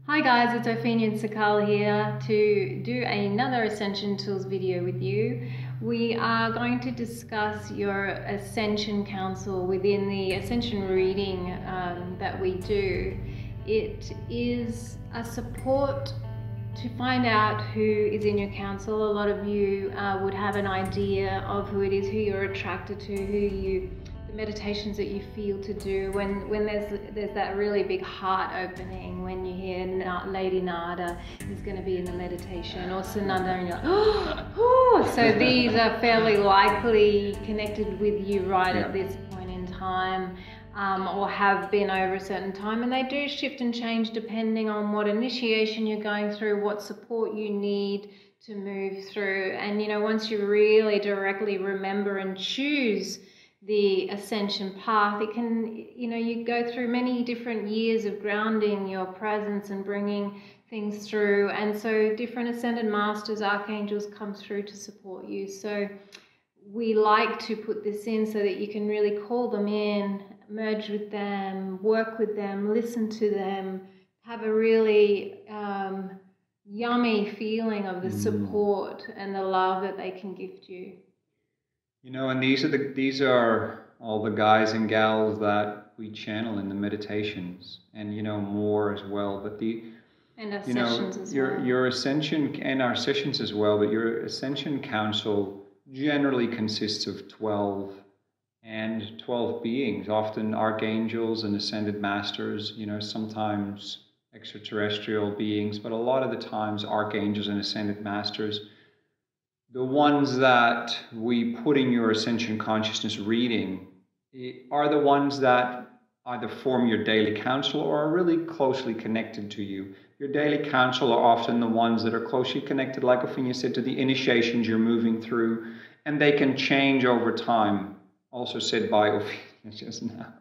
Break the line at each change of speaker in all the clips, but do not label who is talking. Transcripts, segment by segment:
Hi guys, it's Ophelia and Sakal here to do another Ascension Tools video with you. We are going to discuss your Ascension Council within the Ascension reading that we do. It is a support to find out who is in your council. A lot of you would have an idea of who it is, who you're attracted to, the meditations that you feel to do. When there's that really big heart opening, when you hear Lady Nada is going to be in the meditation, or Sananda, and you're like, oh, so these are fairly likely connected with you right at this point in time. Or have been over a certain time, and they do shift and change depending on what initiation you're going through, what support you need to move through. And once you really directly remember and choose the ascension path, it can, you go through many different years of grounding your presence and bringing things through, and so different ascended masters, archangels come through to support you. So we like to put this in so that you can really call them in, merge with them, work with them, listen to them, have a really yummy feeling of the support and the love that they can gift you.
And these are all the guys and gals that we channel in the meditations, and more as well. But
our sessions as well.
Your ascension and our sessions as well. But your Ascension Council generally consists of 12 beings, often archangels and ascended masters, sometimes extraterrestrial beings, but a lot of the times archangels and ascended masters. The ones that we put in your Ascension Consciousness reading are the ones that either form your daily council or are really closely connected to you. Your daily council are often the ones that are closely connected, like Ophelia said, to the initiations you're moving through, and they can change over time, also said by Ophelia just now.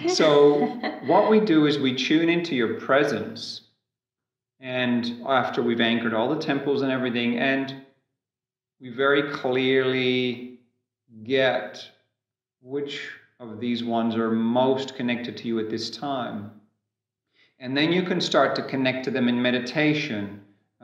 So what we do is we tune into your presence, and after we've anchored all the temples and everything, and we very clearly get which of these ones are most connected to you at this time. And then you can start to connect to them in meditation.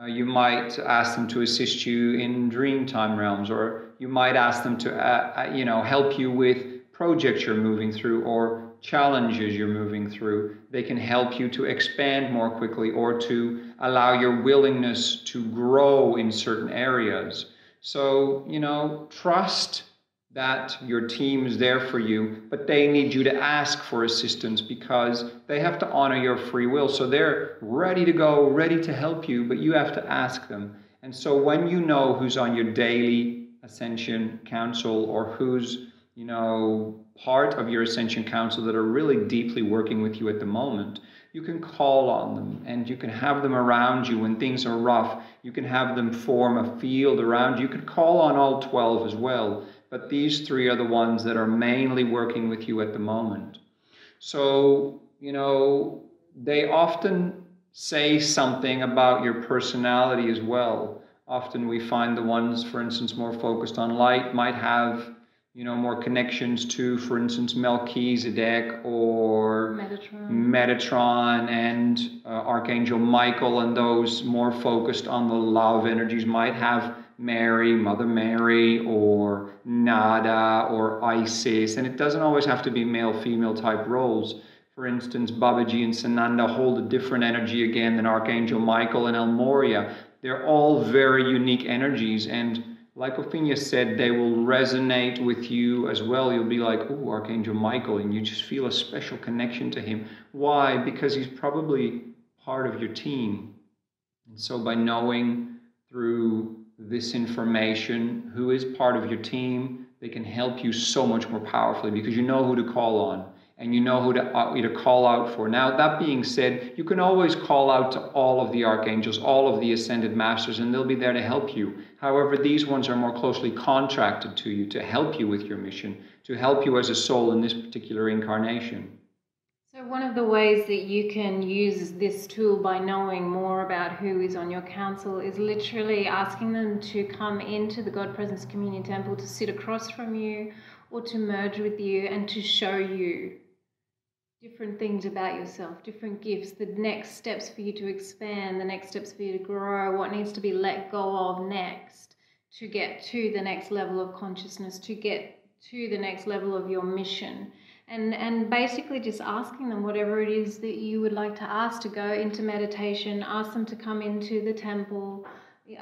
You might ask them to assist you in dreamtime realms, or you might ask them to help you with projects you're moving through or challenges you're moving through. They can help you to expand more quickly or to allow your willingness to grow in certain areas. So, trust that your team is there for you, but they need you to ask for assistance because they have to honor your free will. So they're ready to go, ready to help you, but you have to ask them. And so when you know who's on your daily Ascension Council or who's, part of your Ascension Council that are really deeply working with you at the moment, you can call on them and you can have them around you when things are rough. You can have them form a field around you. You can call on all 12 as well. But these 3 are the ones that are mainly working with you at the moment. So, they often say something about your personality as well. Often we find the ones, for instance, more focused on light might have, more connections to, for instance, Melchizedek or Metatron and Archangel Michael, and those more focused on the love energies might have Mary, Mother Mary, or Nada, or Isis. And it doesn't always have to be male-female type roles. For instance, Babaji and Sananda hold a different energy again than Archangel Michael and El Moria. They're all very unique energies, and like Ophelia said, they will resonate with you as well. You'll be like, oh, Archangel Michael, and you just feel a special connection to him. Why? Because he's probably part of your team. And so by knowing through this information who is part of your team, they can help you so much more powerfully because you know who to call on and you know who to call out for. Now, that being said, you can always call out to all of the archangels, all of the ascended masters, and they'll be there to help you. However, these ones are more closely contracted to you to help you with your mission, to help you as a soul in this particular incarnation.
So one of the ways that you can use this tool by knowing more about who is on your council is literally asking them to come into the God Presence Communion Temple, to sit across from you or to merge with you and to show you different things about yourself, different gifts, the next steps for you to expand, the next steps for you to grow, what needs to be let go of next to get to the next level of consciousness, to get to the next level of your mission. And basically just asking them whatever it is that you would like to ask, to go into meditation, ask them to come into the temple,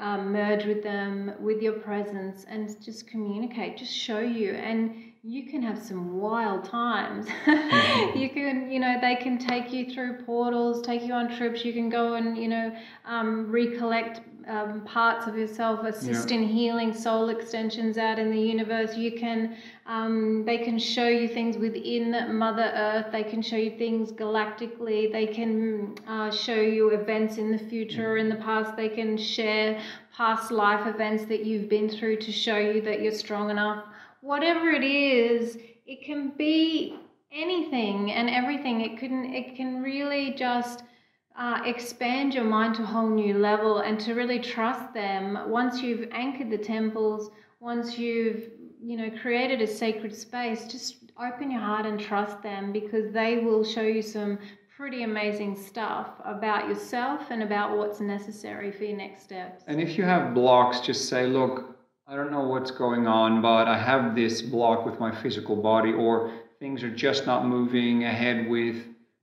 merge with them, with your presence, and just communicate, just show you. And you can have some wild times. You can, they can take you through portals, take you on trips. You can go and, recollect parts of yourself, assist in healing soul extensions out in the universe. You can, they can show you things within Mother Earth. They can show you things galactically. They can show you events in the future or in the past. They can share past life events that you've been through to show you that you're strong enough. Whatever it is, it can be anything and everything. It can really just expand your mind to a whole new level, and to really trust them. Once you've anchored the temples, once you've created a sacred space, just open your heart and trust them, because they will show you some pretty amazing stuff about yourself and about what's necessary for your next steps.
And if you have blocks, just say, look, I don't know what's going on, but I have this block with my physical body, or things are just not moving ahead with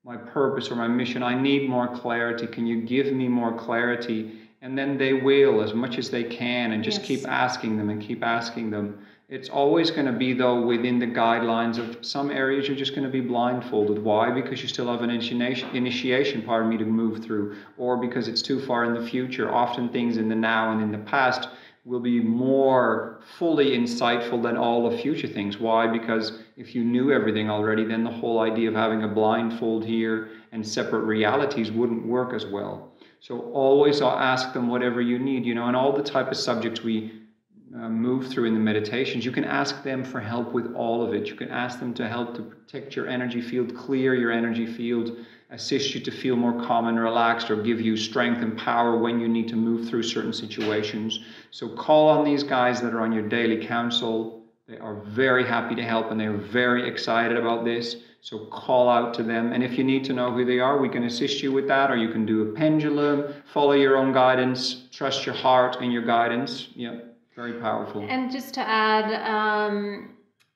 my purpose or my mission. I need more clarity. Can you give me more clarity? And then they will, as much as they can, and just keep asking them and keep asking them. It's always going to be, though, within the guidelines of some areas you're just going to be blindfolded. Why? Because you still have an initiation to move through, or because it's too far in the future. Often things in the now and in the past will be more fully insightful than all the future things. Why? Because if you knew everything already, then the whole idea of having a blindfold here and separate realities wouldn't work as well. So always ask them whatever you need, and all the type of subjects we move through in the meditations, you can ask them for help with all of it. You can ask them to help to protect your energy field, clear your energy field, assist you to feel more calm and relaxed, or give you strength and power when you need to move through certain situations. So call on these guys that are on your daily council. They are very happy to help, and they are very excited about this. So call out to them. And if you need to know who they are, we can assist you with that, or you can do a pendulum, follow your own guidance, trust your heart and your guidance. Yeah, very powerful.
And just to add,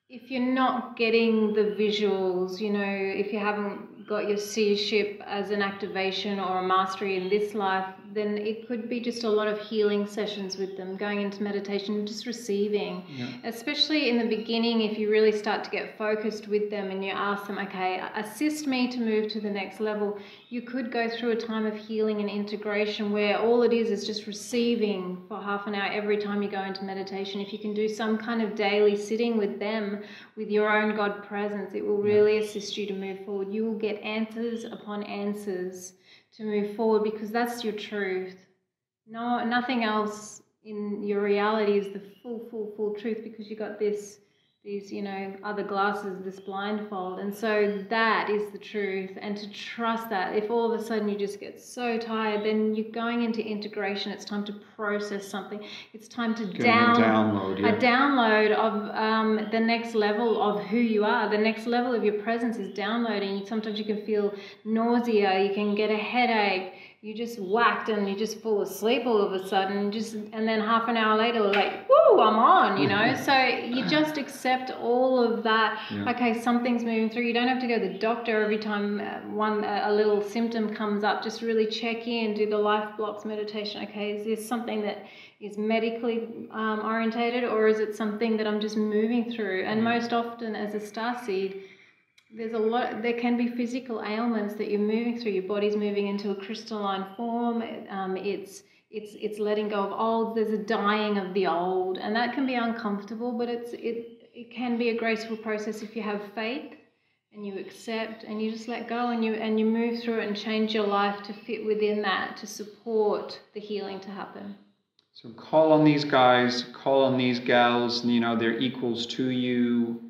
if you're not getting the visuals, if you haven't got your seership as an activation or a mastery in this life, then it could be just a lot of healing sessions with them, going into meditation, just receiving. Especially in the beginning, if you really start to get focused with them and you ask them, okay, assist me to move to the next level, you could go through a time of healing and integration where all it is just receiving for half an hour every time you go into meditation. If you can do some kind of daily sitting with them, with your own God presence, it will really assist you to move forward. You will get answers upon answers to move forward, because that's your truth. No, nothing else in your reality is the full truth, because you got these other glasses, this blindfold. And so that is the truth. And to trust that, if all of a sudden you just get so tired, then you're going into integration. It's time to process something. It's time to download a download of the next level of who you are. The next level of your presence is downloading. Sometimes you can feel nausea, you can get a headache, you just whacked and you just fall asleep all of a sudden, and then half an hour later, like, woo, I'm on, So you just accept all of that. Okay, something's moving through. You don't have to go to the doctor every time a little symptom comes up. Just really check in, do the life blocks meditation. Okay, is this something that is medically orientated, or is it something that I'm just moving through? And most often as a starseed, there can be physical ailments that you're moving through. Your body's moving into a crystalline form. It's letting go of old. There's a dying of the old, and that can be uncomfortable, but it can be a graceful process if you have faith and you accept and you just let go and you move through it and change your life to fit within that, to support the healing to happen.
So call on these guys, call on these gals. They're equals to you.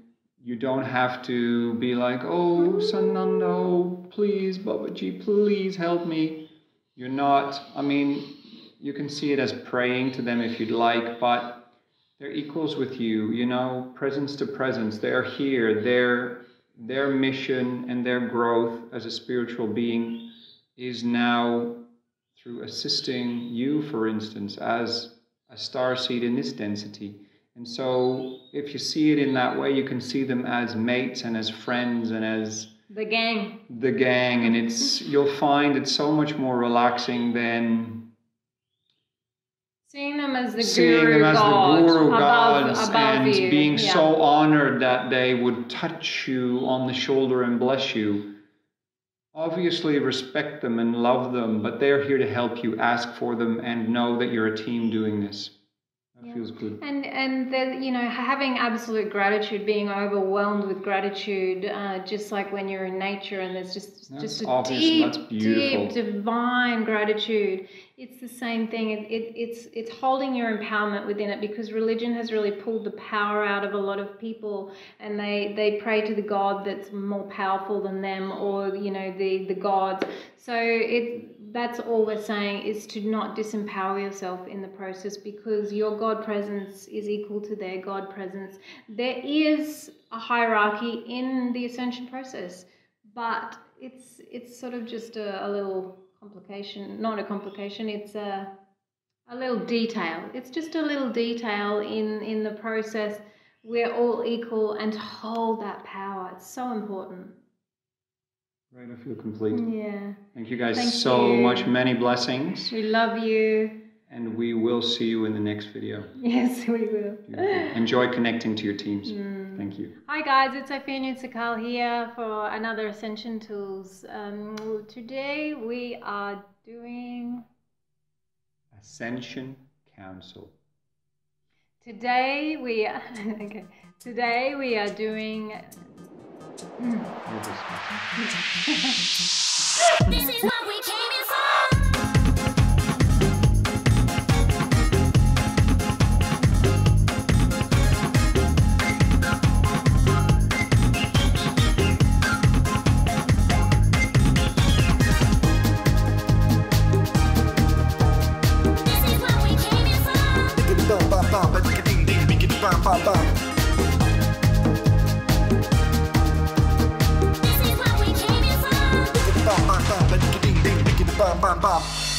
You don't have to be like, oh, Sanando, please, Babaji, please help me. You're not, you can see it as praying to them if you'd like, but they're equals with you, presence to presence. They're here. their mission and their growth as a spiritual being is now through assisting you, for instance, as a starseed in this density. And so if you see it in that way, you can see them as mates and as friends and as
the gang.
And you'll find it's so much more relaxing than
seeing them as the guru gods
and
you.
Being so honored that they would touch you on the shoulder and bless you. Obviously respect them and love them, but they're here to help you, ask for them, and know that you're a team doing this. That feels good.
And having absolute gratitude, being overwhelmed with gratitude, just like when you're in nature and there's just a deep divine gratitude. It's the same thing. It's holding your empowerment within it, because religion has really pulled the power out of a lot of people, and they pray to the God that's more powerful than them, or the gods. So that's all we're saying, is to not disempower yourself in the process, because your God presence is equal to their God presence. There is a hierarchy in the ascension process, but it's sort of just a little complication, not a complication, it's a little detail. It's just a little detail in the process. We're all equal, and to hold that power, it's so important.
Right, I feel complete.
Yeah.
Thank you guys so much. Many blessings.
We love you.
And we will see you in the next video.
Yes, we will.
Beautiful. Enjoy connecting to your teams. Thank you.
Hi guys, it's Sophia Nutsakal here for another Ascension Tools. Today we are doing
Ascension Council.
Today we are doing
This is what we came in for. Bam, bam, bam.